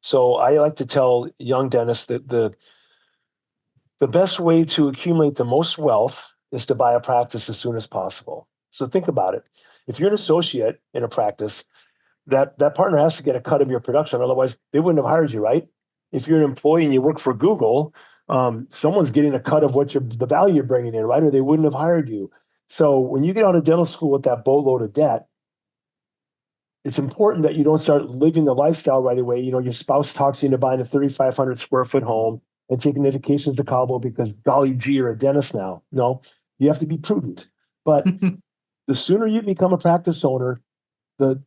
B: So I like to tell young dentists that the best way to accumulate the most wealth is to buy a practice as soon as possible. So think about it. If you're an associate in a practice, that partner has to get a cut of your production. Otherwise, they wouldn't have hired you, right? If you're an employee and you work for Google, someone's getting a cut of the value you're bringing in, right? Or they wouldn't have hired you. So when you get out of dental school with that boatload of debt, it's important that you don't start living the lifestyle right away. You know, your spouse talks you into buying a 3,500 square foot home and taking the vacations to Cabo because golly gee, you're a dentist now. No, you have to be prudent. But the sooner you become a practice owner, the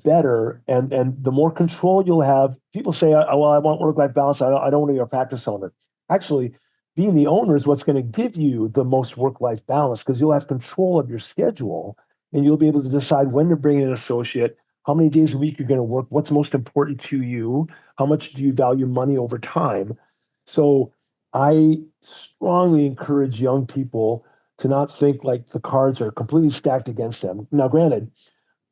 B: better and the more control you'll have. People say, well, I want work-life balance. I don't want to be a practice owner. Actually, being the owner is what's going to give you the most work-life balance because you'll have control of your schedule and you'll be able to decide when to bring in an associate, how many days a week you're going to work, what's most important to you, how much do you value money over time. So I strongly encourage young people to not think like the cards are completely stacked against them. Now, granted,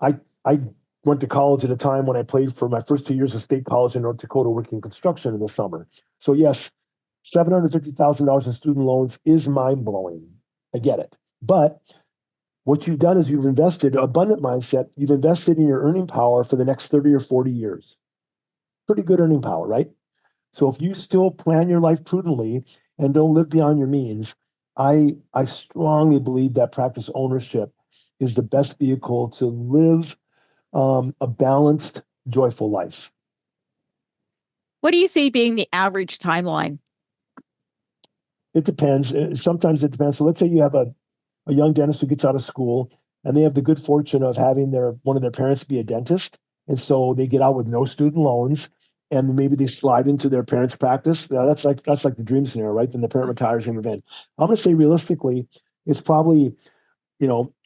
B: I went to college at a time when I played for my first 2 years of state college in North Dakota working construction in the summer. So yes, $750,000 in student loans is mind-blowing. I get it. But what you've done is you've invested, abundant mindset, you've invested in your earning power for the next 30 or 40 years. Pretty good earning power, right? So if you still plan your life prudently and don't live beyond your means, I strongly believe that practice ownership is the best vehicle to live a balanced, joyful life.
A: What do you see being the average timeline?
B: It depends. Sometimes it depends. So let's say you have a young dentist who gets out of school and they have the good fortune of having one of their parents be a dentist. And so they get out with no student loans and maybe they slide into their parents' practice. Now that's like the dream scenario, right? Then the parent retires and event. I'm going to say realistically, it's probably,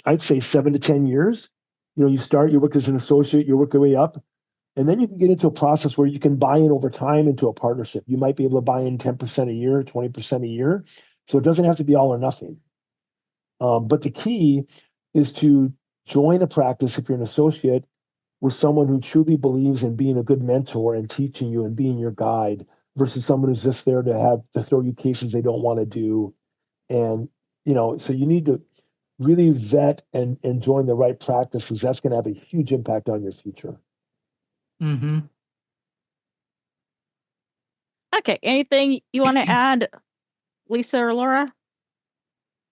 B: I'd say 7 to 10 years. You work as an associate, you work your way up, and then you can get into a process where you can buy in over time into a partnership. You might be able to buy in 10% a year, 20% a year. So it doesn't have to be all or nothing. But the key is to join a practice if you're an associate with someone who truly believes in being a good mentor and teaching you and being your guide versus someone who's just there to throw you cases they don't want to do. And, so you need to really vet and join the right practices. That's going to have a huge impact on your future.
D: Mm-hmm.
A: Okay, anything you want to add, Lisa or Laura?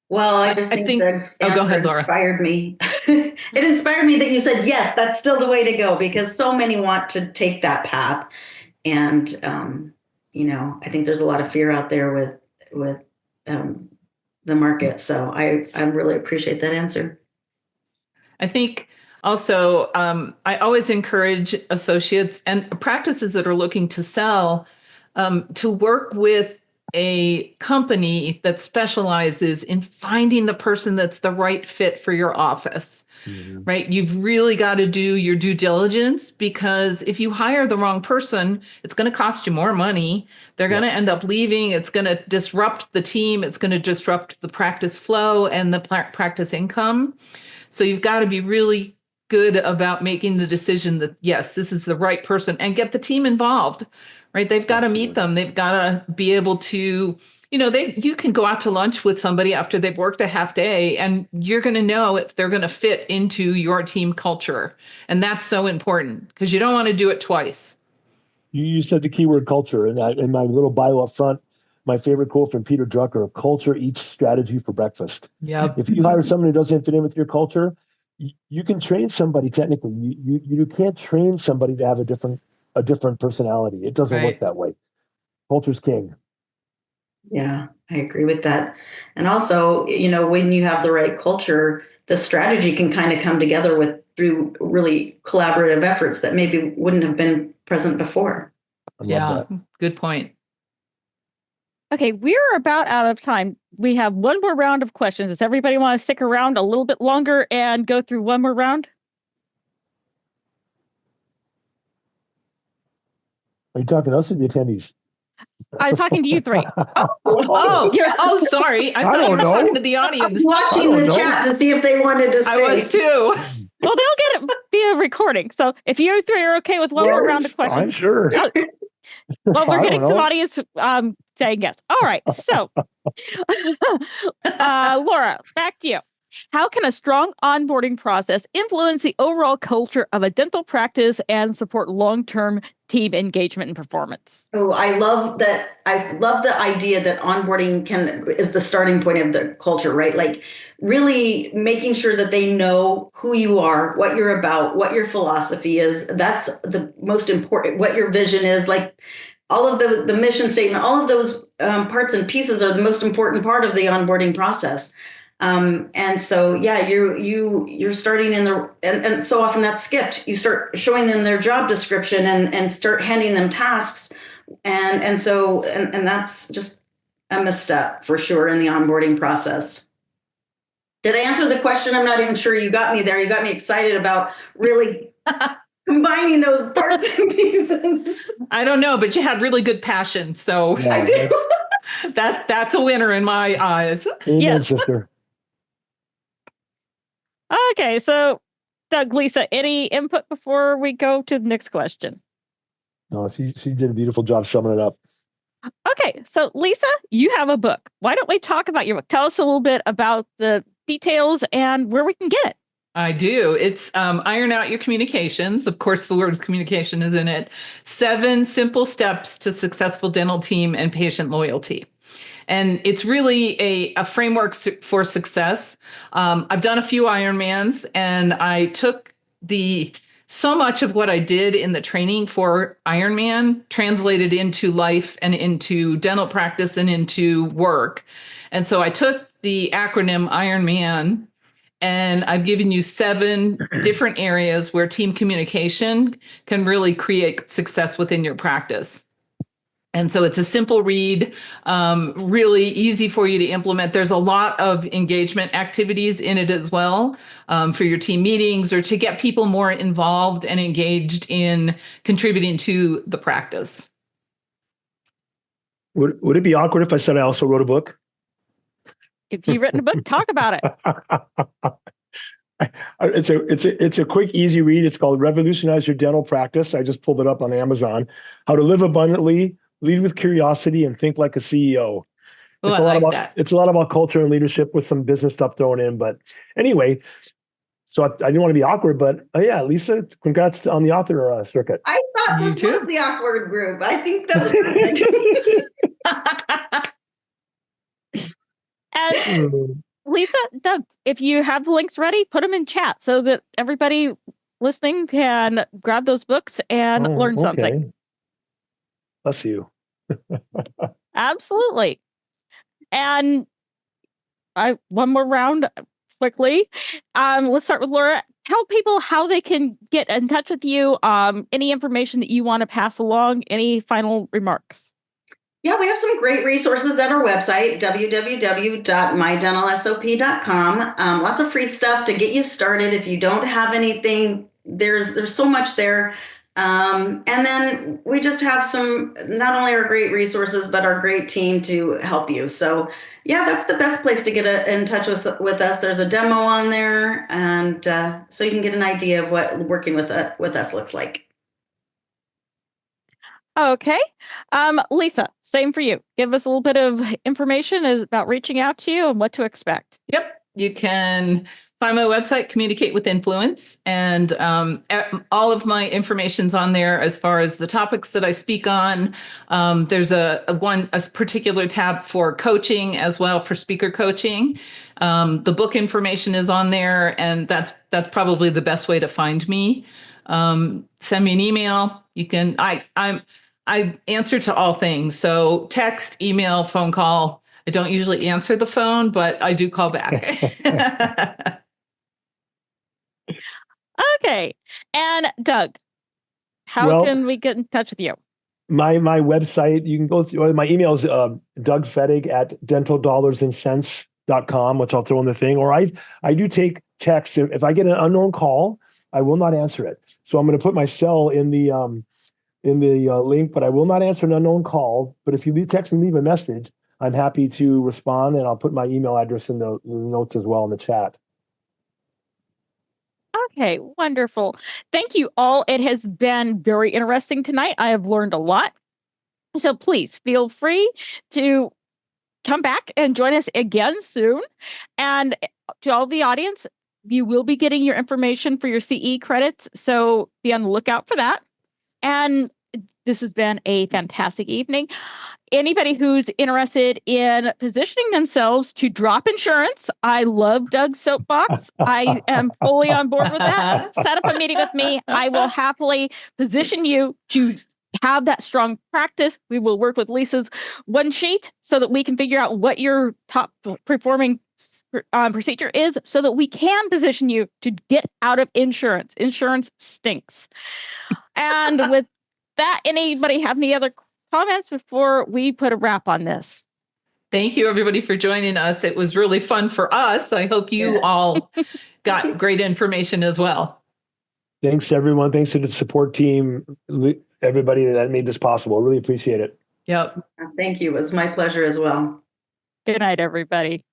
C: Well, I just think Doug's
D: go ahead,
C: answer
D: Laura.
C: inspired me. It inspired me that you said, yes, that's still the way to go because so many want to take that path. And, I think there's a lot of fear out there with the market. So I really appreciate that answer.
D: I think also, I always encourage associates and practices that are looking to sell to work with a company that specializes in finding the person that's the right fit for your office, right? You've really got to do your due diligence because if you hire the wrong person, it's going to cost you more money. They're going to end up leaving. It's going to disrupt the team. It's going to disrupt the practice flow and the practice income. So you've got to be really good about making the decision that, yes, this is the right person and get the team involved, right? They've got to meet them. They've got to be able to, you can go out to lunch with somebody after they've worked a half day and you're going to know if they're going to fit into your team culture. And that's so important because you don't want to do it twice.
B: You said the keyword culture, and in my little bio up front, my favorite quote from Peter Drucker: "Culture eats strategy for breakfast."
D: Yep.
B: If you hire someone who doesn't fit in with your culture, you can train somebody technically. You can't train somebody to have a different personality. It doesn't work that way. Culture's king.
C: Yeah, I agree with that. And also, when you have the right culture, the strategy can kind of come together through really collaborative efforts that maybe wouldn't have been present before.
D: Yeah, good point.
A: Okay, we're about out of time. We have one more round of questions. Does everybody want to stick around a little bit longer and go through one more round?
B: Are you talking to us or the attendees?
A: I was talking to you three.
D: Sorry. I thought you were talking to the audience.
C: Watching the chat to see if they wanted to stay.
D: I was too.
A: Well, they'll get it via recording. So if you three are okay with one more round of questions.
B: I'm sure.
A: Well, we're getting some audience saying yes. All right. So, Laura, back to you. How can a strong onboarding process influence the overall culture of a dental practice and support long-term team engagement and performance?
C: Oh, I love that. I love the idea that onboarding is the starting point of the culture, right? Like really making sure that they know who you are, what you're about, what your philosophy is. That's the most important, what your vision is. Like all of the mission statement, all of those parts and pieces are the most important part of the onboarding process. And so, yeah, you're starting and so often that's skipped. You start showing them their job description and start handing them tasks. And that's just a misstep for sure in the onboarding process. Did I answer the question? I'm not even sure you got me there. You got me excited about really combining those parts and pieces.
D: I don't know, but you had really good passion. So
C: I do.
D: That's a winner in my eyes.
B: Amen,
A: yes,
B: sister.
A: Okay, so Doug, Lisa, any input before we go to the next question?
B: No, she did a beautiful job summing it up.
A: Okay, so Lisa, you have a book. Why don't we talk about your book? Tell us a little bit about the details and where we can get it.
D: I do. It's Iron Out Your Communications. Of course, the word communication is in it. 7 simple steps to successful dental team and patient loyalty. And it's really a framework for success. I've done a few Ironmans, and I took so much of what I did in the training for Ironman, translated into life and into dental practice and into work. And so I took the acronym Ironman, and I've given you 7 different areas where team communication can really create success within your practice. And so it's a simple read, really easy for you to implement. There's a lot of engagement activities in it as well, for your team meetings or to get people more involved and engaged in contributing to the practice.
B: Would it be awkward if I said I also wrote a book?
A: If you've written a book, talk about
B: it. It's a quick, easy read. It's called Revolutionize Your Dental Practice. I just pulled it up on Amazon. How to Live Abundantly, Lead with Curiosity, and Think Like a CEO. It's a lot about culture and leadership with some business stuff thrown in. But anyway, so I didn't want to be awkward, but yeah, Lisa, congrats on the author circuit.
C: I thought this was the awkward group. I think that's
A: And Lisa, Doug, if you have the links ready, put them in chat so that everybody listening can grab those books and learn something.
B: Bless you.
A: Absolutely. And one more round quickly. Let's start with Laura. Tell people how they can get in touch with you. Any information that you want to pass along. Any final remarks?
C: Yeah, we have some great resources at our website, www.mydentalsop.com. Lots of free stuff to get you started. If you don't have anything, there's so much there. And then we just have not only our great resources, but our great team to help you. So yeah, that's the best place to get in touch with us. There's a demo on there, and so you can get an idea of what working with us looks like.
A: Okay. Lisa, same for you. Give us a little bit of information about reaching out to you and what to expect.
D: Yep. You can find my website, Communicate with Influence, and all of my information's on there as far as the topics that I speak on. There's a particular tab for coaching as well, for speaker coaching. The book information is on there, and that's probably the best way to find me. Send me an email. You can. I answer to all things. So text, email, phone call. I don't usually answer the phone, but I do call back.
A: Okay. And Doug, how can we get in touch with you?
B: my website, you can go through, my email is Doug Fettig at dentaldollarsandcents.com, which I'll throw in the thing. Or I do take text. If I get an unknown call, I will not answer it. So I'm going to put my cell in the link, but I will not answer an unknown call. But if you text and leave a message, I'm happy to respond, and I'll put my email address in the notes as well in the chat.
A: Okay, wonderful. Thank you all. It has been very interesting tonight. I have learned a lot. So please feel free to come back and join us again soon. And to all the audience, you will be getting your information for your CE credits. So be on the lookout for that. And this has been a fantastic evening. Anybody who's interested in positioning themselves to drop insurance, I love Doug's soapbox. I am fully on board with that. Set up a meeting with me. I will happily position you to have that strong practice. We will work with Lisa's one sheet so that we can figure out what your top performing procedure is, so that we can position you to get out of insurance. Insurance stinks. And with that, anybody have any other comments before we put a wrap on this?
D: Thank you, everybody, for joining us. It was really fun for us. I hope you all got great information as well.
B: Thanks, everyone. Thanks to the support team, everybody that made this possible. Really appreciate it.
D: Yep.
C: Thank you. It was my pleasure as well.
A: Good night, everybody.